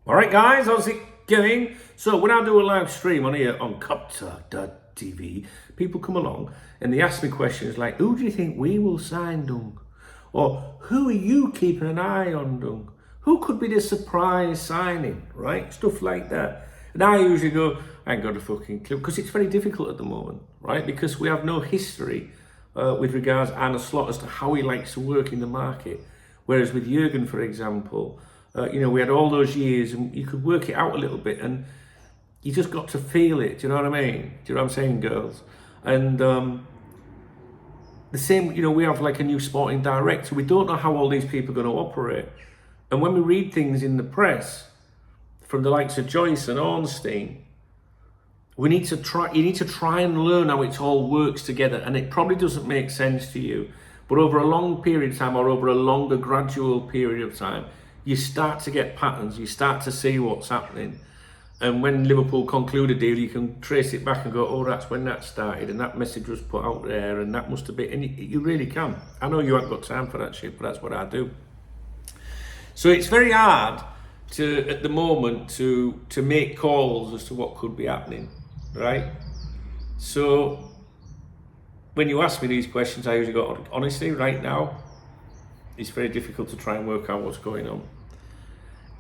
All right, guys, how's it going? So when I do a live stream on here on KopTalk.tv, people come along and they ask me questions like, who do you think we will sign, Dung? Or who are you keeping an eye on, Dung? Who could be the surprise signing, right? Stuff like that. And I usually go, I ain't got a fucking clue, because it's very difficult at the moment, right? Because we have no history with regards to Arne Slot as to how he likes to work in the market. Whereas with Jurgen, for example, we had all those years and you could work it out a little bit and you just got to feel it. Do you know what I mean? Do you know what I'm saying, girls? And the same, we have like a new sporting director. We don't know how all these people are going to operate. And when we read things in the press from the likes of Joyce and Ornstein, you need to try and learn how it all works together. And it probably doesn't make sense to you. But over a long period of time or over a longer gradual period of time, you start to get patterns, you start to see what's happening. And when Liverpool conclude a deal, you can trace it back and go, oh, that's when that started and that message was put out there and that must have been, and you really can. I know you haven't got time for that shit, but that's what I do. So it's very hard at the moment to make calls as to what could be happening, right? So when you ask me these questions, I usually go, honestly, right now, it's very difficult to try and work out what's going on.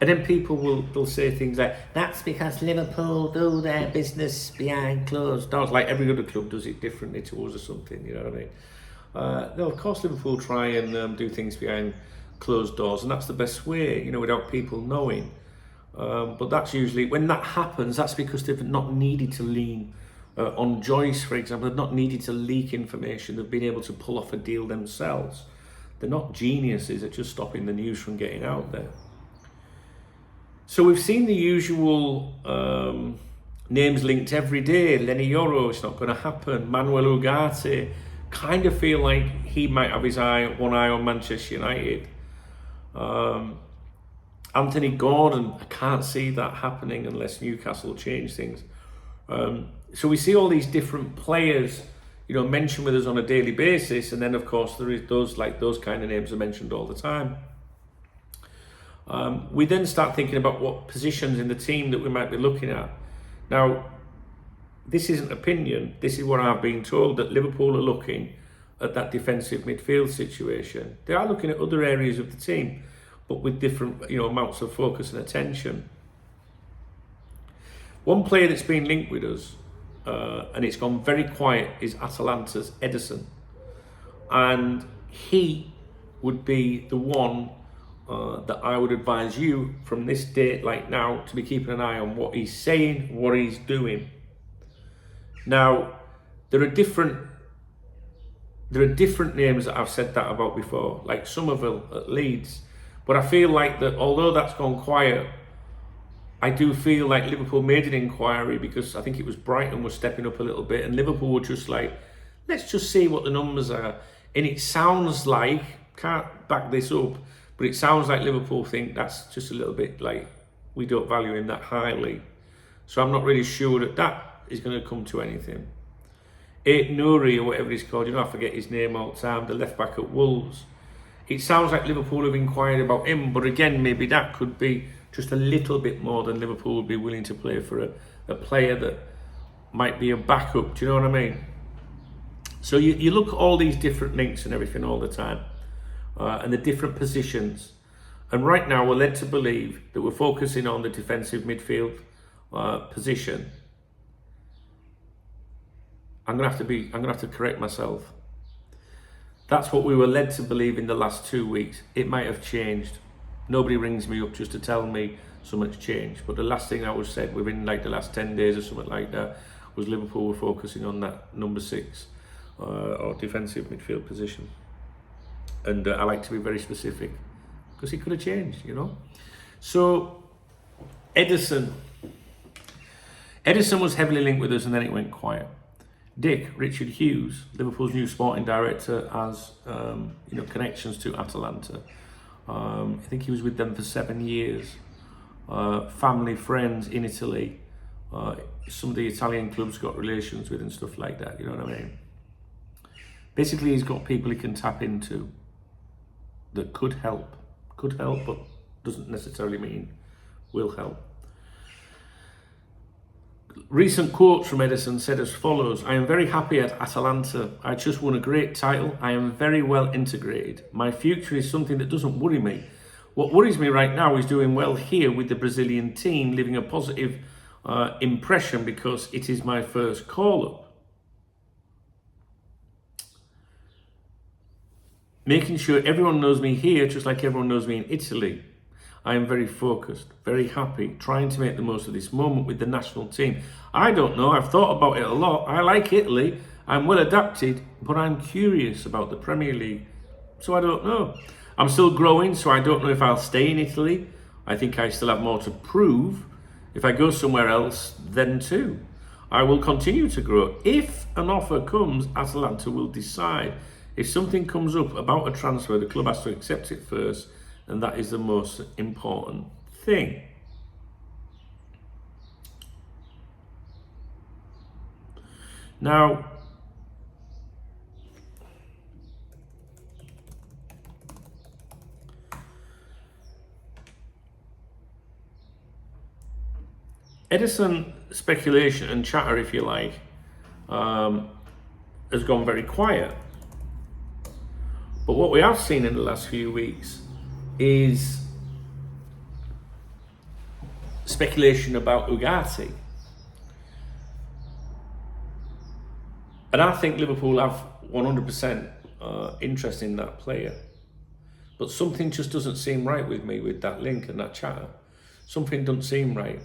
And then people will say things like, that's because Liverpool do their business behind closed doors, like every other club does it differently to us or something, you know what I mean? No, of course Liverpool try and do things behind closed doors, and that's the best way, without people knowing. But that's usually, when that happens, that's because they've not needed to lean on Joyce, for example. They've not needed to leak information. They've been able to pull off a deal themselves. They're not geniuses at just stopping the news from getting out there. So we've seen the usual names linked every day. Lenny Yoro, it's not going to happen. Manuel Ugarte, kind of feel like he might have one eye on Manchester United. Anthony Gordon, I can't see that happening unless Newcastle change things. So we see all these different players mentioned with us on a daily basis, and then of course there is those kind of names are mentioned all the time. We then start thinking about what positions in the team that we might be looking at. Now, this isn't opinion, this is what I've been told, that Liverpool are looking at that defensive midfield situation. They are looking at other areas of the team, but with different amounts of focus and attention. One player that's been linked with us, and it's gone very quiet, is Atalanta's Ederson. And he would be the one that I would advise you from this date, like now, to be keeping an eye on what he's saying, what he's doing. Now, there are different names that I've said that about before, like Somerville at Leeds. But I feel like that although that's gone quiet, I do feel like Liverpool made an inquiry because I think it was Brighton was stepping up a little bit and Liverpool were just like, let's just see what the numbers are. And it sounds like, can't back this up, but it sounds like Liverpool think that's just a little bit like, we don't value him that highly. So I'm not really sure that is going to come to anything. Ait Nouri, or whatever he's called, I forget his name all the time, the left back at Wolves. It sounds like Liverpool have inquired about him, but again, maybe that could be just a little bit more than Liverpool would be willing to play for a player that might be a backup. Do you know what I mean? So you look at all these different links and everything all the time, and the different positions. And right now we're led to believe that we're focusing on the defensive midfield position. I'm gonna have to correct myself. That's what we were led to believe in the last 2 weeks. It might have changed. Nobody rings me up just to tell me so much changed. But the last thing I was said within like the last 10 days or something like that was Liverpool were focusing on that number 6 or defensive midfield position. And I like to be very specific because it could have changed, So Ederson was heavily linked with us and then it went quiet. Richard Hughes, Liverpool's new sporting director, has connections to Atalanta. I think he was with them for 7 years. Family, friends in Italy. Some of the Italian clubs got relations with and stuff like that. You know what I mean? Basically, he's got people he can tap into that could help, but doesn't necessarily mean will help. Recent quotes from Edison said as follows: I am very happy at Atalanta. I just won a great title. I am very well integrated. My future is something that doesn't worry me. What worries me right now is doing well here with the Brazilian team, leaving a positive impression because it is my first call-up. Making sure everyone knows me here just like everyone knows me in Italy. I am very focused, very happy, trying to make the most of this moment with the national team. I don't know, I've thought about it a lot. I like Italy, I'm well adapted, but I'm curious about the Premier League, so I don't know. I'm still growing, so I don't know if I'll stay in Italy. I think I still have more to prove. If I go somewhere else, then too. I will continue to grow. If an offer comes, Atalanta will decide. If something comes up about a transfer, the club has to accept it first, and that is the most important thing. Now, Edison speculation and chatter, if you like, has gone very quiet. But what we have seen in the last few weeks is speculation about Ugarte. And I think Liverpool have 100% interest in that player. But something just doesn't seem right with me with that link and that chatter. Something doesn't seem right.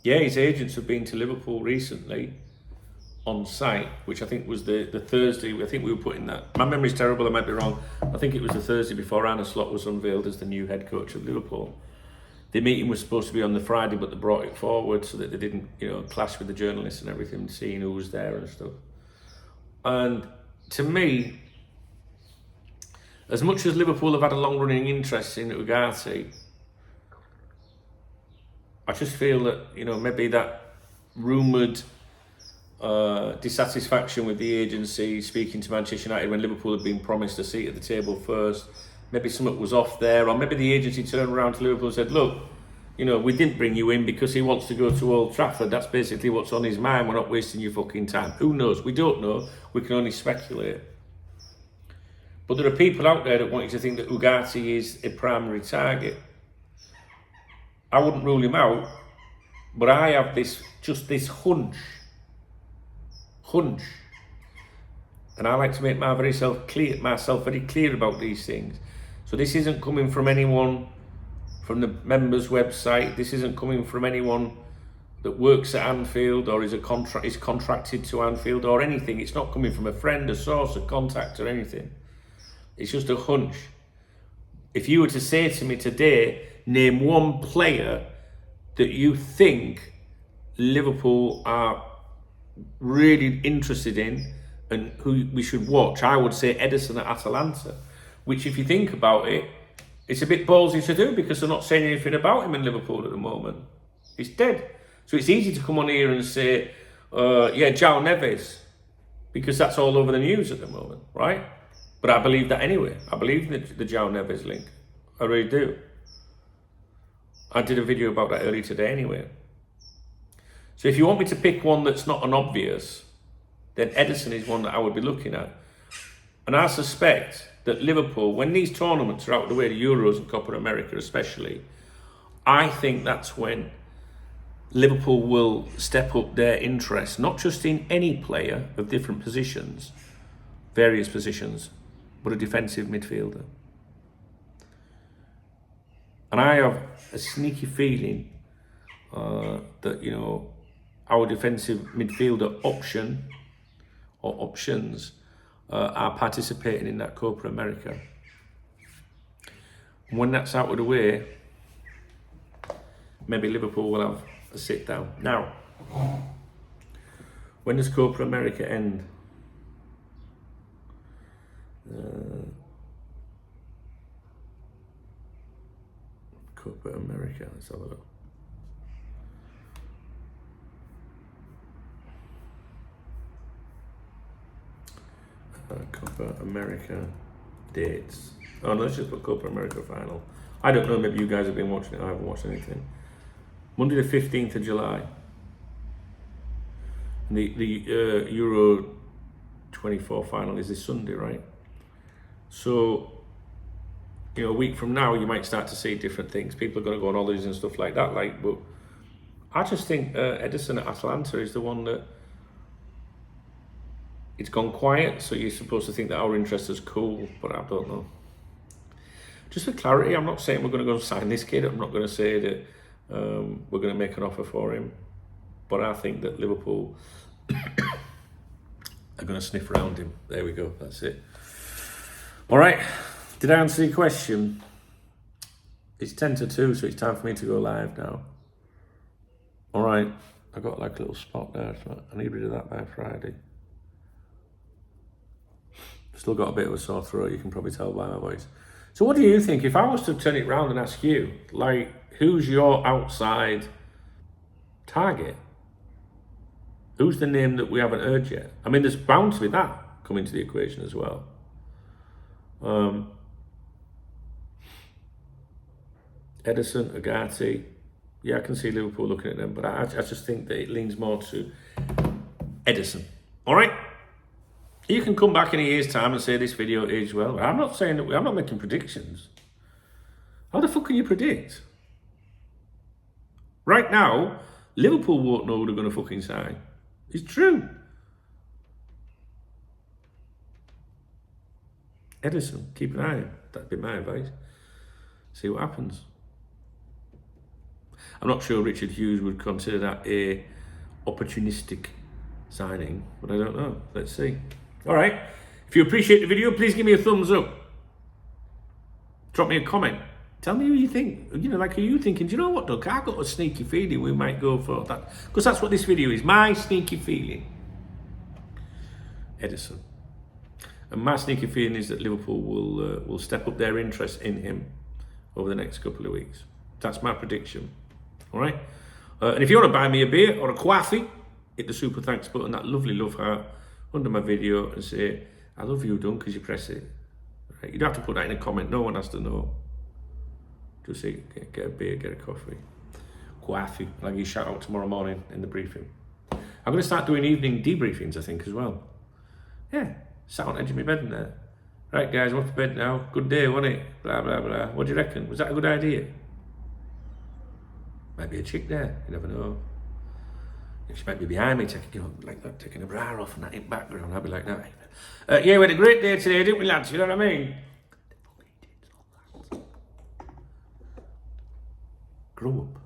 Yeah, his agents have been to Liverpool recently on site, which I think was the Thursday. I think we were putting that. My memory's terrible, I might be wrong. I think it was the Thursday before Arne Slot was unveiled as the new head coach of Liverpool. The meeting was supposed to be on the Friday, but they brought it forward so that they didn't, clash with the journalists and everything, seeing who was there and stuff. And to me, as much as Liverpool have had a long-running interest in Ugarte, I just feel that, maybe that rumoured dissatisfaction with the agency speaking to Manchester United when Liverpool had been promised a seat at the table first, maybe something was off there, or maybe the agency turned around to Liverpool and said, look, we didn't bring you in because he wants to go to Old Trafford. That's basically what's on his mind. We're not wasting your fucking time. Who knows? We don't know. We can only speculate. But there are people out there that want you to think that Ugarte is a primary target. I wouldn't rule him out, but I have this hunch, and I like to make myself very clear about these things. So this isn't coming from anyone from the members' website. This isn't coming from anyone that works at Anfield or is contracted to Anfield or anything. It's not coming from a friend, a source, a contact or anything. It's just a hunch. If you were to say to me today, name one player that you think Liverpool are really interested in and who we should watch, I would say Edison at Atalanta, which if you think about it, it's a bit ballsy to do because they're not saying anything about him in Liverpool at the moment. He's dead. So it's easy to come on here and say, João Neves, because that's all over the news at the moment, right? But I believe that anyway. I believe the João Neves link. I really do. I did a video about that earlier today anyway. So if you want me to pick one that's not an obvious, then Edison is one that I would be looking at. And I suspect that Liverpool, when these tournaments are out of the way, the Euros and Copa America especially, I think that's when Liverpool will step up their interest, not just in any player of different positions, various positions, but a defensive midfielder. And I have a sneaky feeling that, our defensive midfielder option or options are participating in that Copa America. And when that's out of the way, maybe Liverpool will have a sit down. Now, when does Copa America end? Copa America, let's have a look. Copa America dates. Oh no, let's just put Copa America final. I don't know, maybe you guys have been watching it, I haven't watched anything. Monday the 15th of July. And the Euro 24 final is this Sunday, right? So, you know, a week from now, you might start to see different things. People are going to go on holidays and stuff like that. But I just think Edison at Atlanta is the one that it's gone quiet. So you're supposed to think that our interest is cool, but I don't know. Just for clarity, I'm not saying we're going to go and sign this kid. I'm not going to say that we're going to make an offer for him. But I think that Liverpool are going to sniff around him. There we go. That's it. All right. Did I answer your question? It's 10 to 2, so it's time for me to go live now. All right. I got like a little spot there, so I need rid of that by Friday. Still got a bit of a sore throat, you can probably tell by my voice. So what do you think? If I was to turn it round and ask you, like, who's your outside target? Who's the name that we haven't heard yet? I mean, there's bound to be that coming to the equation as well. Edison, Agati, yeah, I can see Liverpool looking at them, but I just think that it leans more to Edison. All right? You can come back in a year's time and say this video aged well. I'm not saying that I'm not making predictions. How the fuck can you predict? Right now, Liverpool won't know who they're going to fucking sign. It's true. Edison, keep an eye on him. That'd be my advice. See what happens. I'm not sure Richard Hughes would consider that a opportunistic signing, but I don't know. Let's see. All right. If you appreciate the video, please give me a thumbs up. Drop me a comment. Tell me who you think. You know, like, who you thinking? Do you know what, Doug? I got a sneaky feeling we might go for that, because that's what this video is. My sneaky feeling. Edison. And my sneaky feeling is that Liverpool will step up their interest in him over the next couple of weeks. That's my prediction. All right. And if you want to buy me a beer or a coffee, hit the super thanks button, that lovely love heart under my video, and say, I love you, Dunk, because you press it. Right? You don't have to put that in a comment. No one has to know. Just say, get a beer, get a coffee. Coffee. I'll give you a shout out tomorrow morning in the briefing. I'm going to start doing evening debriefings, I think, as well. Yeah. Sat on the edge of my bed in there. Right, guys, I'm off to bed now. Good day, wasn't it? Blah, blah, blah. What do you reckon? Was that a good idea? Might be a chick there. You never know. She might be behind me, taking a bra off and that in background. I'll be like that. Yeah, we had a great day today, didn't we, lads? You know what I mean? Grow up.